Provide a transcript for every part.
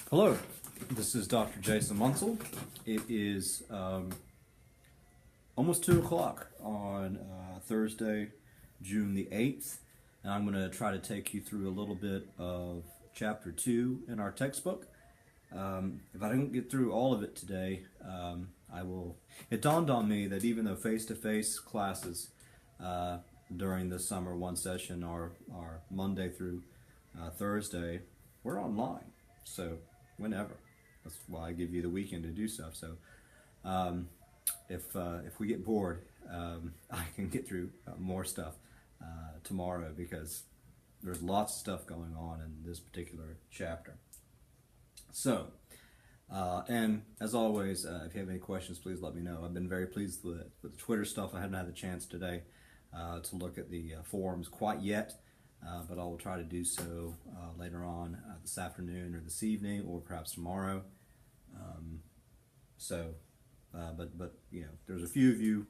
Hello, this is Dr. Jason Munsell. It is almost 2 o'clock on Thursday, June the 8th, and I'm going to try to take you through a little bit of Chapter 2 in our textbook. If I don't get through all of it today, I will. It dawned on me that even though face-to-face classes during the summer one session are Monday through Thursday, we're online. So whenever. That's why I give you the weekend to do stuff. So if we get bored, I can get through more stuff tomorrow because there's lots of stuff going on in this particular chapter. So, and as always, if you have any questions, please let me know. I've been very pleased with the Twitter stuff. I haven't had the chance today to look at the forums quite yet. But I will try to do so later on this afternoon or this evening or perhaps tomorrow. But you know, there's a few of you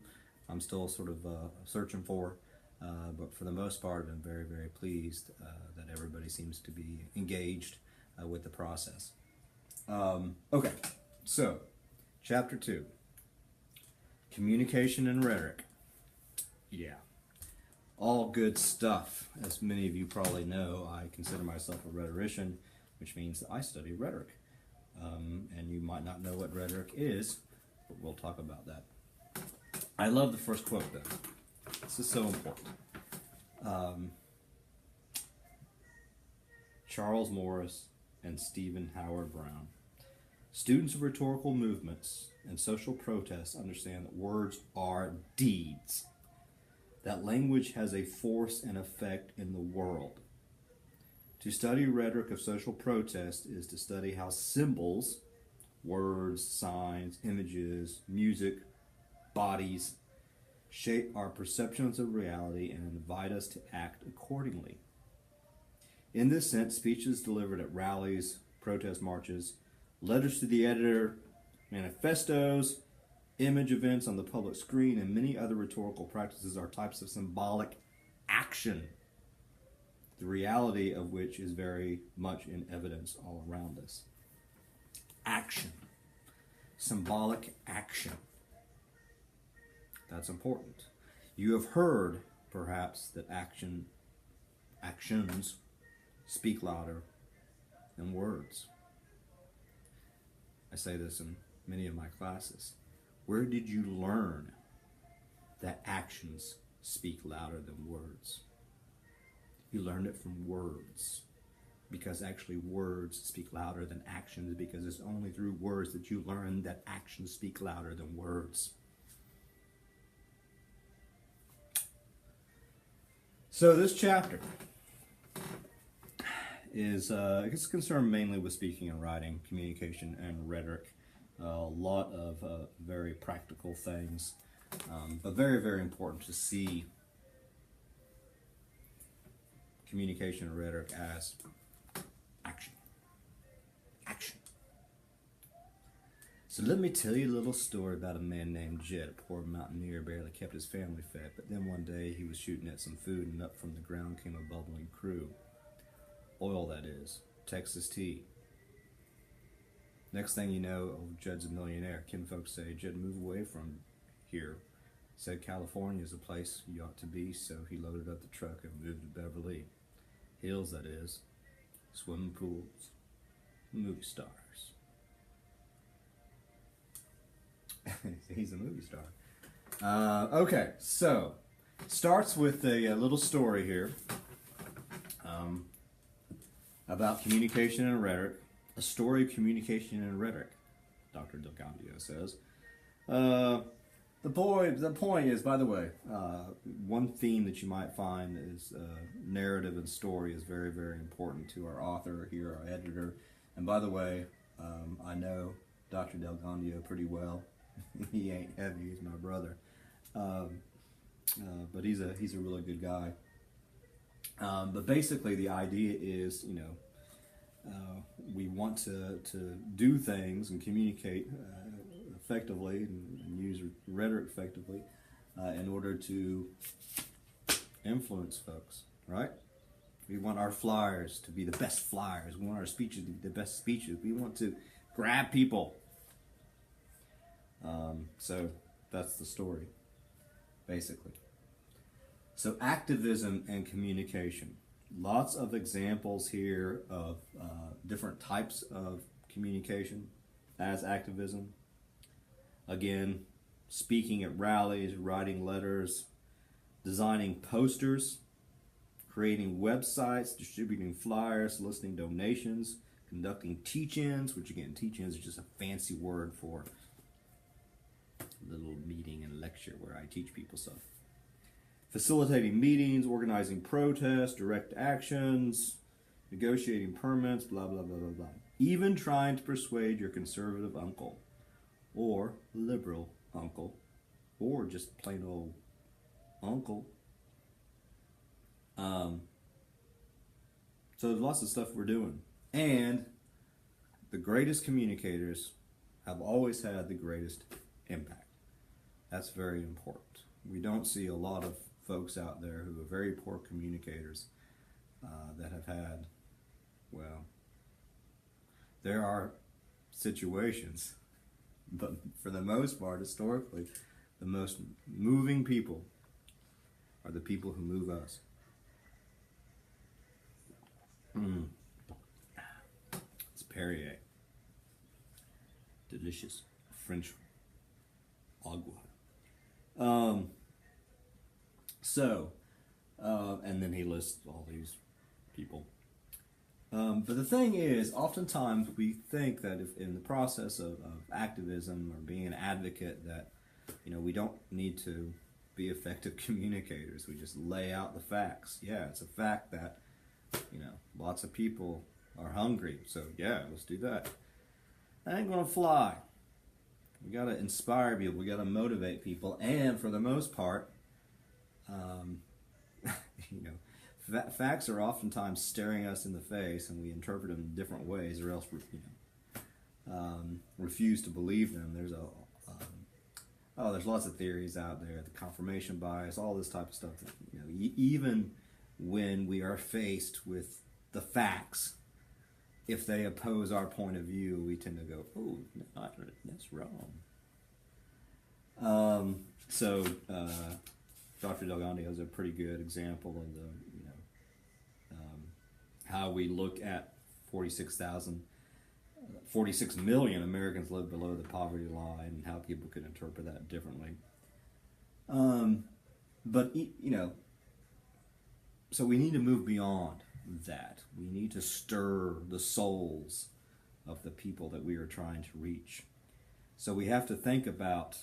I'm still sort of searching for. But for the most part, I've been very, very pleased that everybody seems to be engaged with the process. Okay, so Chapter 2, Communication and Rhetoric. Yeah. All good stuff. As many of you probably know, I consider myself a rhetorician, which means that I study rhetoric. And you might not know what rhetoric is, but we'll talk about that. I love the first quote, though. This is so important. Charles Morris and Stephen Howard Brown. Students of rhetorical movements and social protests understand that words are deeds. That language has a force and effect in the world. To study rhetoric of social protest is to study how symbols, words, signs, images, music, bodies, shape our perceptions of reality and invite us to act accordingly. In this sense, speeches delivered at rallies, protest marches, letters to the editor, manifestos, image events on the public screen, and many other rhetorical practices are types of symbolic action, the reality of which is very much in evidence all around us. Action. Symbolic action. That's important. You have heard, perhaps, that actions speak louder than words. I say this in many of my classes. Where did you learn that actions speak louder than words? You learned it from words, because actually words speak louder than actions, because it's only through words that you learn that actions speak louder than words. So this chapter is it's concerned mainly with speaking and writing, communication and rhetoric. A lot of very practical things, but very, very important to see communication and rhetoric as action. Action. So let me tell you a little story about a man named Jed, a poor mountaineer, barely kept his family fed, but then one day he was shooting at some food and up from the ground came a bubbling crew. Oil, that is. Texas tea. Next thing you know, old Jed's a millionaire. Kinfolks say, Jed, move away from here. Said California is the place you ought to be, so he loaded up the truck and moved to Beverly Hills, that is. Swimming pools, movie stars. He's a movie star. Okay, so starts with a little story here about communication and rhetoric. A story of communication and rhetoric, Dr. Delgandio says. The point is, by the way, one theme that you might find is narrative and story is very, very important to our author here, our editor. And by the way, I know Dr. Delgandio pretty well. He ain't heavy, he's my brother. But he's a really good guy. But basically the idea is, you know, we want to do things and communicate effectively and use rhetoric effectively in order to influence folks, right? We want our flyers to be the best flyers. We want our speeches to be the best speeches. We want to grab people. So that's the story, basically. So activism and communication. Lots of examples here of different types of communication as activism. Again, speaking at rallies, writing letters, designing posters, creating websites, distributing flyers, soliciting donations, conducting teach-ins, which again, teach-ins is just a fancy word for a little meeting and lecture where I teach people stuff. Facilitating meetings, organizing protests, direct actions, negotiating permits, blah, blah, blah, blah, blah. Even trying to persuade your conservative uncle or liberal uncle or just plain old uncle. So there's lots of stuff we're doing. And the greatest communicators have always had the greatest impact. That's very important. We don't see a lot of folks out there who are very poor communicators that have had, well, there are situations, but for the most part, historically, the most moving people are the people who move us. It's Perrier. Delicious French agua. And then he lists all these people. But the thing is, oftentimes we think that if in the process of activism or being an advocate that, we don't need to be effective communicators. We just lay out the facts. Yeah, it's a fact that, lots of people are hungry. So yeah, let's do that. That ain't gonna fly. We gotta inspire people. We gotta motivate people. And for the most part, facts are oftentimes staring us in the face, and we interpret them in different ways, or else refuse to believe them. There's lots of theories out there, the confirmation bias, all this type of stuff. That, even when we are faced with the facts, if they oppose our point of view, we tend to go, "Oh, no, that's wrong." Dr. Delgado is a pretty good example of the, how we look at 46 million Americans live below the poverty line, and how people could interpret that differently. So we need to move beyond that. We need to stir the souls of the people that we are trying to reach. So we have to think about,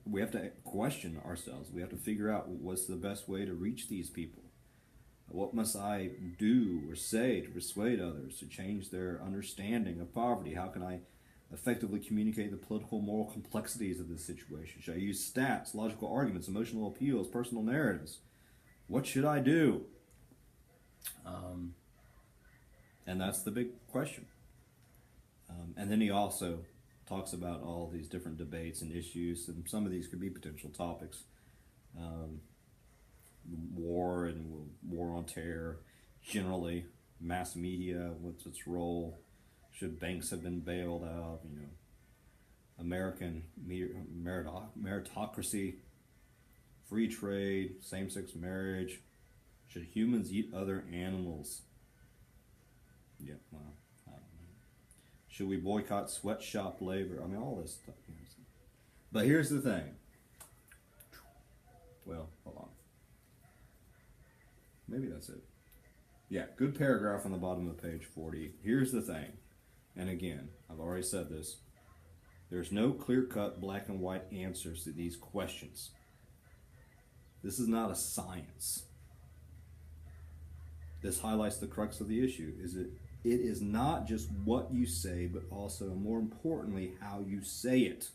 we have to question ourselves. We have to figure out what's the best way to reach these people. What must I do or say to persuade others to change their understanding of poverty? How can I effectively communicate the political, moral complexities of this situation? Should I use stats, logical arguments, emotional appeals, personal narratives? What should I do? And that's the big question. And then he also talks about all these different debates and issues, and some of these could be potential topics. War and war on terror, generally, mass media, what's its role? Should banks have been bailed out? American meritocracy, free trade, same-sex marriage. Should humans eat other animals? Yeah, well, I don't know. Should we boycott sweatshop labor? I mean, all this stuff. But here's the thing. Well, hold on. Maybe that's it. Yeah, good paragraph on the bottom of page 40. Here's the thing. And again, I've already said this. There's no clear-cut black and white answers to these questions. This is not a science. This highlights the crux of the issue. It is not just what you say, but also, more importantly, how you say it.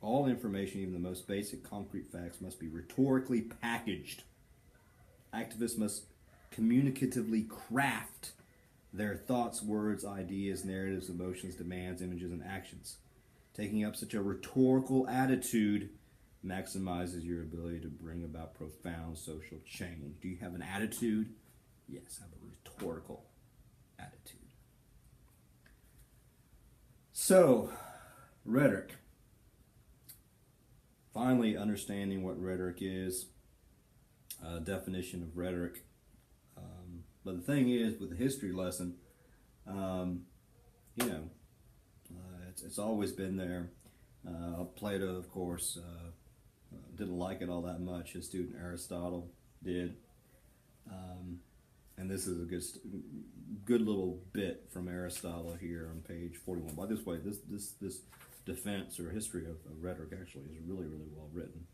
All information, even the most basic concrete facts, must be rhetorically packaged. Activists must communicatively craft their thoughts, words, ideas, narratives, emotions, demands, images, and actions. Taking up such a rhetorical attitude maximizes your ability to bring about profound social change. Do you have an attitude? Yes, have a rhetorical attitude. So, rhetoric. Finally, understanding what rhetoric is, definition of rhetoric. But the thing is, with the history lesson, it's always been there. Plato, of course, didn't like it all that much. His student Aristotle did. And this is a good little bit from Aristotle here on page 41. By this way, this defense or history of rhetoric actually is really, really well written.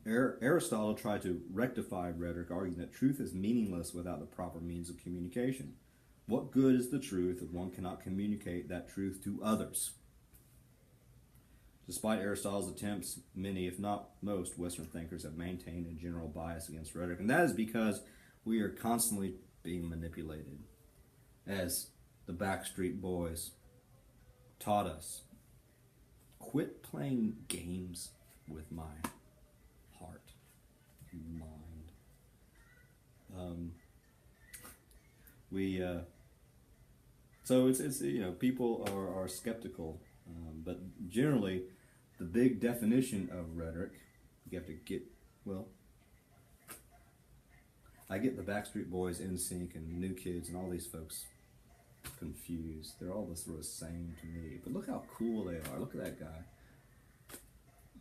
Aristotle tried to rectify rhetoric, arguing that truth is meaningless without the proper means of communication. What good is the truth if one cannot communicate that truth to others? Despite Aristotle's attempts, many, if not most, Western thinkers have maintained a general bias against rhetoric, and that is because we are constantly being manipulated. As the Backstreet Boys taught us, quit playing games with my heart and mind. So it's people are skeptical, but generally the big definition of rhetoric, you have to get, I get the Backstreet Boys, NSYNC, and New Kids, and all these folks confused. They're all the sort of same to me. But look how cool they are. Look at that guy.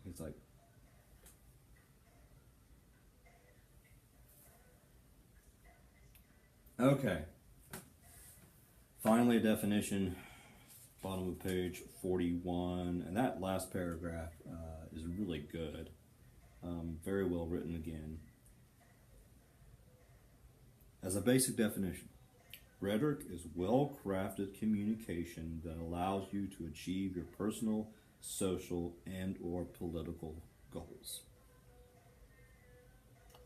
It's like, okay. Finally, a definition, bottom of page 41, and that last paragraph is really good. Very well written again. As a basic definition, rhetoric is well-crafted communication that allows you to achieve your personal, social, and or political goals.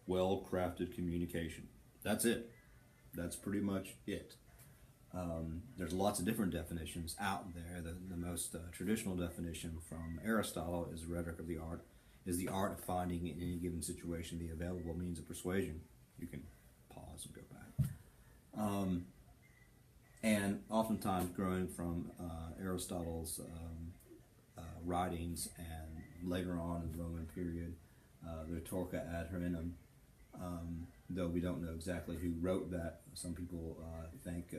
Well-crafted communication. That's it. That's pretty much it. There's lots of different definitions out there. The most traditional definition from Aristotle is rhetoric of the art, is the art of finding in any given situation the available means of persuasion. You can pause and go back. And oftentimes growing from Aristotle's writings and later on in the Roman period, the Rhetorica ad Herennium, though we don't know exactly who wrote that. Some people think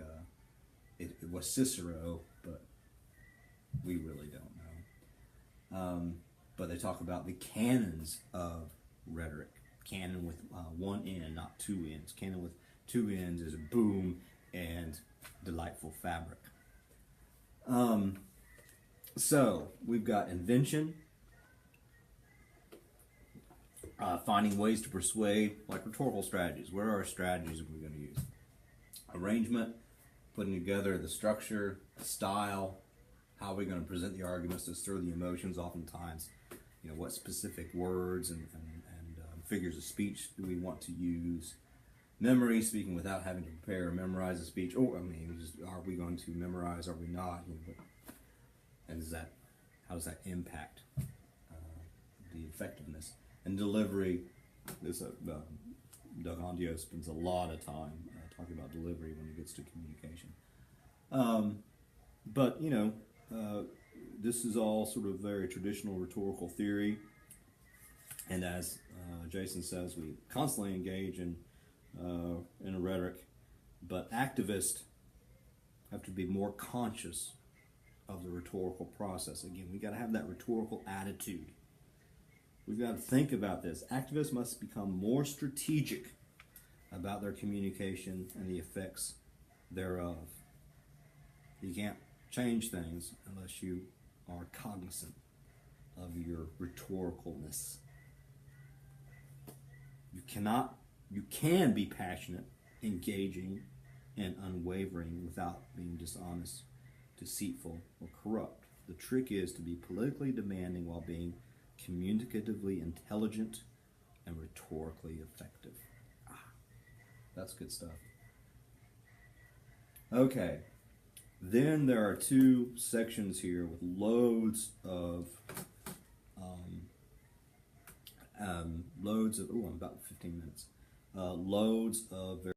it was Cicero, but we really don't know. But they talk about the canons of rhetoric. Canon with one N, not two N's. Canon with two N's is boom and delightful fabric. So we've got invention, finding ways to persuade, like rhetorical strategies. What are our strategies that we're going to use? Arrangement, putting together the structure, style, how we're going to present the arguments to stir the emotions. Oftentimes, what specific words and figures of speech do we want to use? Memory, speaking without having to prepare or memorize a speech. Are we going to memorize? Are we not? And how does that impact the effectiveness? And delivery. Doug Ondio spends a lot of time talking about delivery when it gets to communication. This is all sort of very traditional rhetorical theory. And as Jason says, we constantly engage in a rhetoric, but activists have to be more conscious of the rhetorical process. Again, we got to have that rhetorical attitude. We've got to think about this. Activists must become more strategic about their communication and the effects thereof. You can't change things unless you are cognizant of your rhetoricalness. You can be passionate, engaging, and unwavering without being dishonest, deceitful, or corrupt. The trick is to be politically demanding while being communicatively intelligent and rhetorically effective. That's good stuff. Okay. Then there are two sections here with loads of loads of, I'm about 15 minutes. Loads of